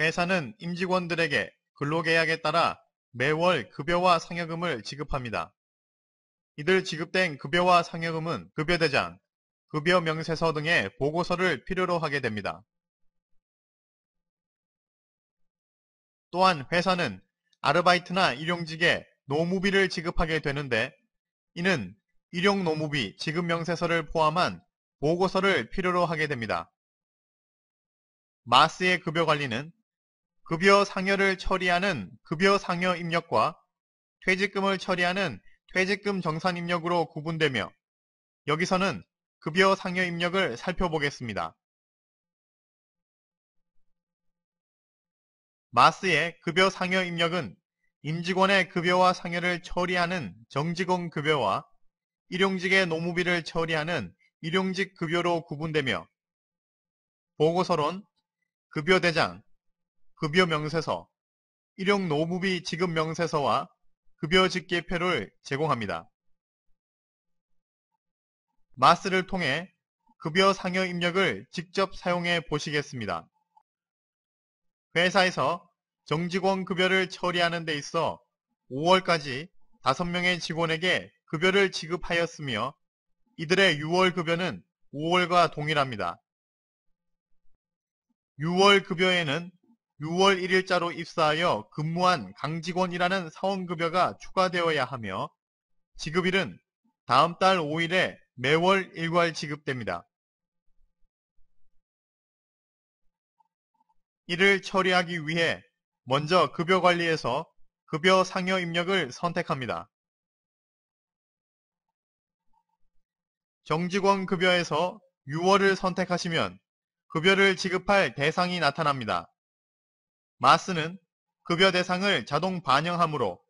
회사는 임직원들에게 근로계약에 따라 매월 급여와 상여금을 지급합니다. 이들 지급된 급여와 상여금은 급여대장, 급여명세서 등의 보고서를 필요로 하게 됩니다. 또한 회사는 아르바이트나 일용직에 노무비를 지급하게 되는데, 이는 일용노무비 지급명세서를 포함한 보고서를 필요로 하게 됩니다. 마스의 급여관리는 급여 상여를 처리하는 급여 상여 입력과 퇴직금을 처리하는 퇴직금 정산 입력으로 구분되며, 여기서는 급여 상여 입력을 살펴보겠습니다. 마스의 급여 상여 입력은 임직원의 급여와 상여를 처리하는 정직원 급여와 일용직의 노무비를 처리하는 일용직 급여로 구분되며, 보고서론 급여대장, 급여명세서, 일용노무비 지급명세서와 급여집계표를 제공합니다. 마스를 통해 급여 상여 입력을 직접 사용해 보시겠습니다. 회사에서 정직원 급여를 처리하는 데 있어 5월까지 5명의 직원에게 급여를 지급하였으며, 이들의 6월 급여는 5월과 동일합니다. 6월 급여에는 6월 1일자로 입사하여 근무한 강직원이라는 사원급여가 추가되어야 하며, 지급일은 다음 달 5일에 매월 일괄 지급됩니다. 이를 처리하기 위해 먼저 급여관리에서 급여 상여 입력을 선택합니다. 정직원 급여에서 6월을 선택하시면 급여를 지급할 대상이 나타납니다. 마스는 급여 대상을 자동 반영하므로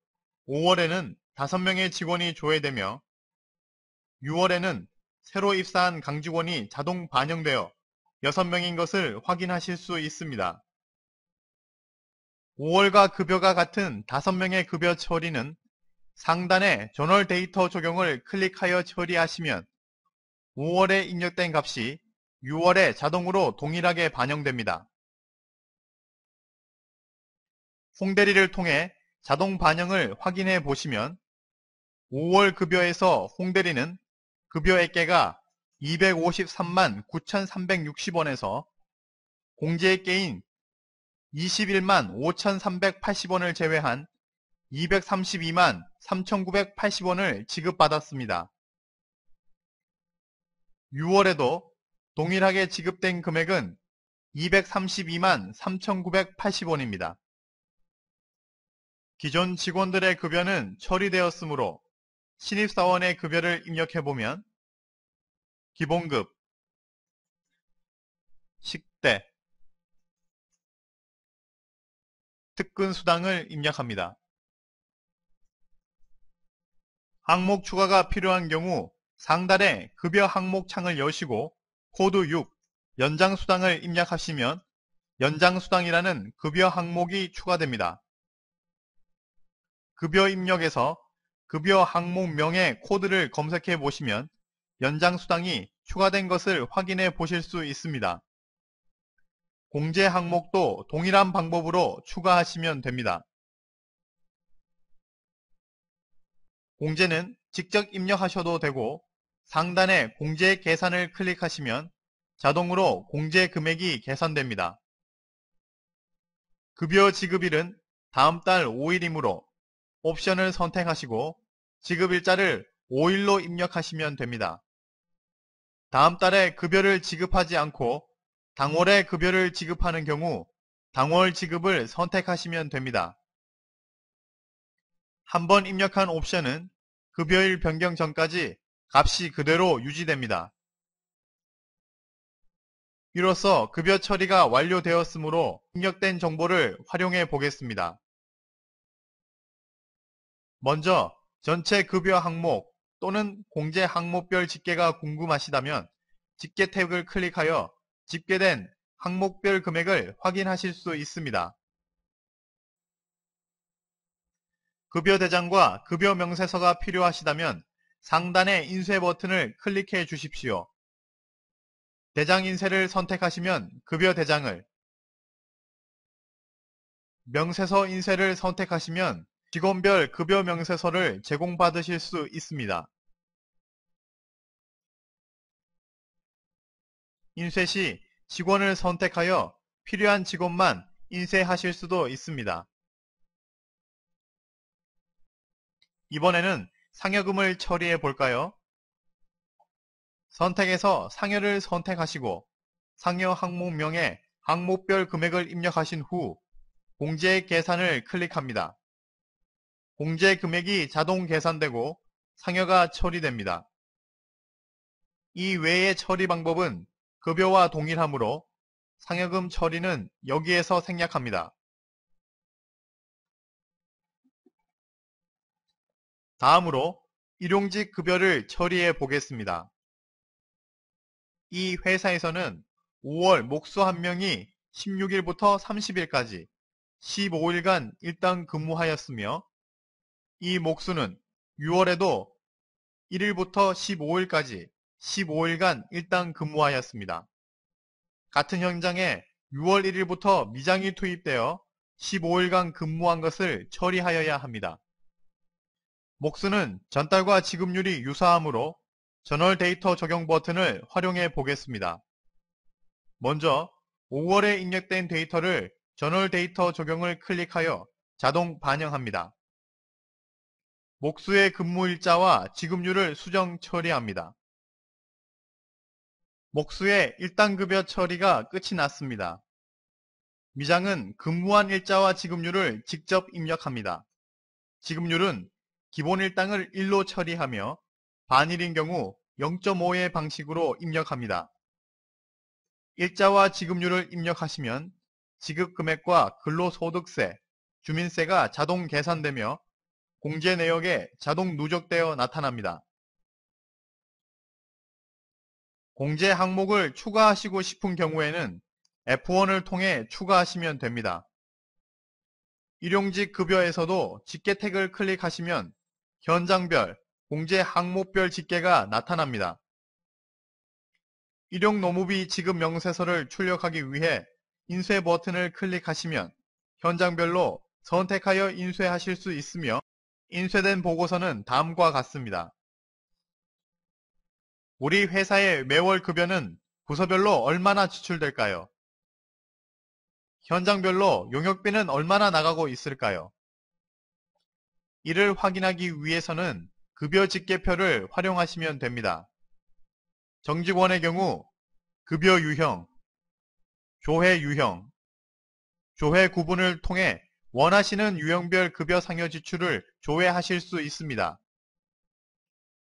5월에는 5명의 직원이 조회되며, 6월에는 새로 입사한 강직원이 자동 반영되어 6명인 것을 확인하실 수 있습니다. 5월과 급여가 같은 5명의 급여 처리는 상단의 저널 데이터 적용을 클릭하여 처리하시면 5월에 입력된 값이 6월에 자동으로 동일하게 반영됩니다. 홍대리를 통해 자동 반영을 확인해 보시면 5월 급여에서 홍대리는 급여액계가 253만 9,360원에서 공제액계인 21만 5,380원을 제외한 232만 3,980원을 지급받았습니다. 6월에도 동일하게 지급된 금액은 232만 3,980원입니다. 기존 직원들의 급여는 처리되었으므로 신입사원의 급여를 입력해보면 기본급, 식대, 특근수당을 입력합니다. 항목 추가가 필요한 경우 상단의 급여 항목 창을 여시고 코드 6 연장수당을 입력하시면 연장수당이라는 급여 항목이 추가됩니다. 급여 입력에서 급여 항목명의 코드를 검색해 보시면 연장수당이 추가된 것을 확인해 보실 수 있습니다. 공제 항목도 동일한 방법으로 추가하시면 됩니다. 공제는 직접 입력하셔도 되고, 상단의 공제 계산을 클릭하시면 자동으로 공제 금액이 계산됩니다. 급여 지급일은 다음 달 5일이므로 옵션을 선택하시고 지급일자를 5일로 입력하시면 됩니다. 다음 달에 급여를 지급하지 않고 당월에 급여를 지급하는 경우 당월 지급을 선택하시면 됩니다. 한번 입력한 옵션은 급여일 변경 전까지 값이 그대로 유지됩니다. 이로써 급여 처리가 완료되었으므로 입력된 정보를 활용해 보겠습니다. 먼저 전체 급여 항목 또는 공제 항목별 집계가 궁금하시다면 집계 탭을 클릭하여 집계된 항목별 금액을 확인하실 수 있습니다. 급여 대장과 급여 명세서가 필요하시다면 상단의 인쇄 버튼을 클릭해 주십시오. 대장 인쇄를 선택하시면 급여 대장을, 명세서 인쇄를 선택하시면 직원별 급여 명세서를 제공받으실 수 있습니다. 인쇄 시 직원을 선택하여 필요한 직원만 인쇄하실 수도 있습니다. 이번에는 상여금을 처리해 볼까요? 선택에서 상여를 선택하시고 상여 항목명에 항목별 금액을 입력하신 후 공제 계산을 클릭합니다. 공제 금액이 자동 계산되고 상여가 처리됩니다. 이 외의 처리 방법은 급여와 동일하므로 상여금 처리는 여기에서 생략합니다. 다음으로 일용직 급여를 처리해 보겠습니다. 이 회사에서는 5월 목수 한 명이 16일부터 30일까지 15일간 일당 근무하였으며 이 목수는 6월에도 1일부터 15일까지 15일간 일당 근무하였습니다. 같은 현장에 6월 1일부터 미장이 투입되어 15일간 근무한 것을 처리하여야 합니다. 목수는 전달과 지급률이 유사하므로 전월 데이터 적용 버튼을 활용해 보겠습니다. 먼저 5월에 입력된 데이터를 전월 데이터 적용을 클릭하여 자동 반영합니다. 목수의 근무일자와 지급률을 수정 처리합니다. 목수의 일당급여 처리가 끝이 났습니다. 미장은 근무한 일자와 지급률을 직접 입력합니다. 지급률은 기본 일당을 1로 처리하며 반일인 경우 0.5의 방식으로 입력합니다. 일자와 지급률을 입력하시면 지급금액과 근로소득세, 주민세가 자동 계산되며 공제 내역에 자동 누적되어 나타납니다. 공제 항목을 추가하시고 싶은 경우에는 F1을 통해 추가하시면 됩니다. 일용직 급여에서도 집계 태그를 클릭하시면 현장별, 공제 항목별 집계가 나타납니다. 일용노무비 지급 명세서를 출력하기 위해 인쇄 버튼을 클릭하시면 현장별로 선택하여 인쇄하실 수 있으며 인쇄된 보고서는 다음과 같습니다. 우리 회사의 매월 급여는 부서별로 얼마나 지출될까요? 현장별로 용역비는 얼마나 나가고 있을까요? 이를 확인하기 위해서는 급여 집계표를 활용하시면 됩니다. 정직원의 경우 급여 유형, 조회 유형, 조회 구분을 통해 원하시는 유형별 급여 상여 지출을 조회하실 수 있습니다.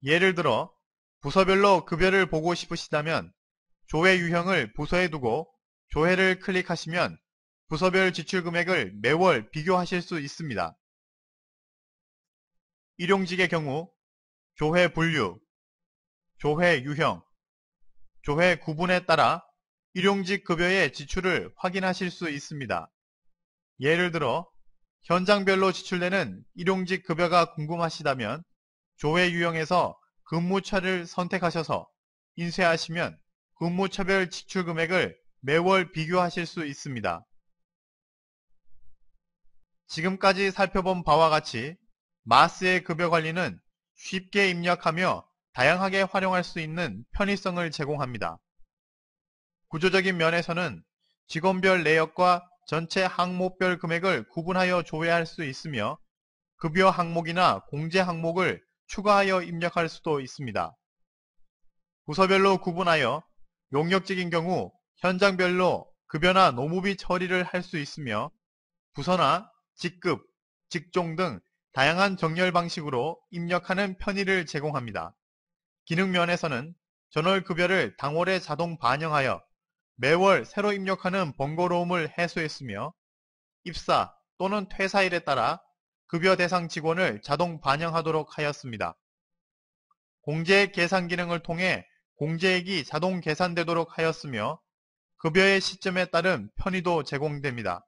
예를 들어 부서별로 급여를 보고 싶으시다면 조회 유형을 부서에 두고 조회를 클릭하시면 부서별 지출 금액을 매월 비교하실 수 있습니다. 일용직의 경우 조회 분류, 조회 유형, 조회 구분에 따라 일용직 급여의 지출을 확인하실 수 있습니다. 예를 들어 현장별로 지출되는 일용직 급여가 궁금하시다면 조회 유형에서 근무차를 선택하셔서 인쇄하시면 근무차별 지출 금액을 매월 비교하실 수 있습니다. 지금까지 살펴본 바와 같이 마스의 급여 관리는 쉽게 입력하며 다양하게 활용할 수 있는 편의성을 제공합니다. 구조적인 면에서는 직원별 내역과 전체 항목별 금액을 구분하여 조회할 수 있으며 급여 항목이나 공제 항목을 추가하여 입력할 수도 있습니다. 부서별로 구분하여 용역직인 경우 현장별로 급여나 노무비 처리를 할 수 있으며 부서나 직급, 직종 등 다양한 정렬 방식으로 입력하는 편의를 제공합니다. 기능 면에서는 전월급여를 당월에 자동 반영하여 매월 새로 입력하는 번거로움을 해소했으며 입사 또는 퇴사일에 따라 급여 대상 직원을 자동 반영하도록 하였습니다. 공제 계산 기능을 통해 공제액이 자동 계산되도록 하였으며 급여의 시점에 따른 편의도 제공됩니다.